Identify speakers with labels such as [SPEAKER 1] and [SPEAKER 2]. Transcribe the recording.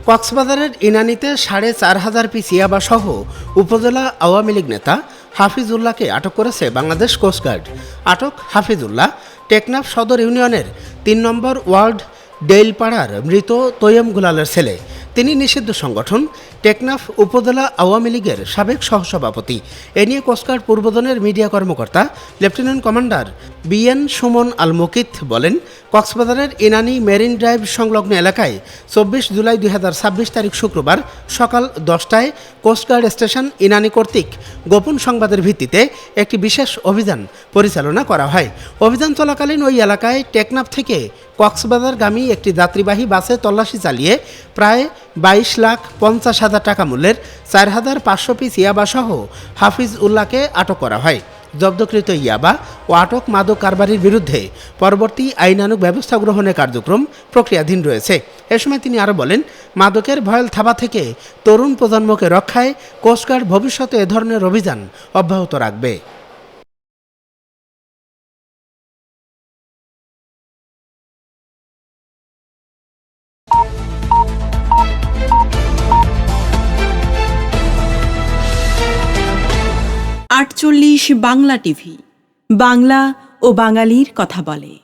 [SPEAKER 1] কক্সবাজারের ইনানীতে ৪,৫০০ পিস ইয়াবা সহ উপজেলা আওয়ামী লীগ নেতা হাফিজুল্লাহকে আটক করেছে বাংলাদেশ কোস্টগার্ড। আটক হাফিজুল্লাহ টেকনাফ সদর ইউনিয়নের ৩ নম্বর ওয়ার্ড ডেইলপাড়ার মৃত তৈয়ম গুলালের ছেলে। তিনি নিষিদ্ধ সংগঠন টেকনাফ উপজেলা আওয়ামী লীগের সাবেক সহসভাপতি। এ নিয়ে কোস্টগার্ড পূর্বজনের মিডিয়া কর্মকর্তা লেফটেন্যান্ট কমান্ডার বিএন সুমন আল মুকিত বলেন, কক্সবাজারের ইনানী মেরিন ড্রাইভ সংলগ্ন এলাকায় ২৪ জুলাই ২০২৬ তারিখ শুক্রবার সকাল ১০টায় কোস্টগার্ড স্টেশন ইনানী কর্তৃক গোপন সংবাদের ভিত্তিতে একটি বিশেষ অভিযান পরিচালনা করা হয়। অভিযান চলাকালীন ওই এলাকায় টেকনাফ থেকে কক্সবাজারগামী একটি যাত্রীবাহী বাসে তল্লাশি চালিয়ে প্রায় ২২,৫০,০০০ টাকা মূল্যের ৪,৫০০ পিস ইয়াবা সহ হাফিজ উল্লাহকে আটক করা হয়। জব্দকৃত ইয়াবা ও আটক মাদক কারবারির বিরুদ্ধে পরবর্তী আইনানুগ ব্যবস্থা গ্রহণের কার্যক্রম প্রক্রিয়াধীন রয়েছে। এ সময় তিনি আরও বলেন, মাদকের ভয়াল থাবা থেকে তরুণ প্রজন্মকে রক্ষায় কোস্টগার্ড ভবিষ্যতে এ ধরনের অভিযান অব্যাহত রাখবে।
[SPEAKER 2] আটচল্লিশ বাংলা টিভি, বাংলা ও বাঙালির কথা বলে।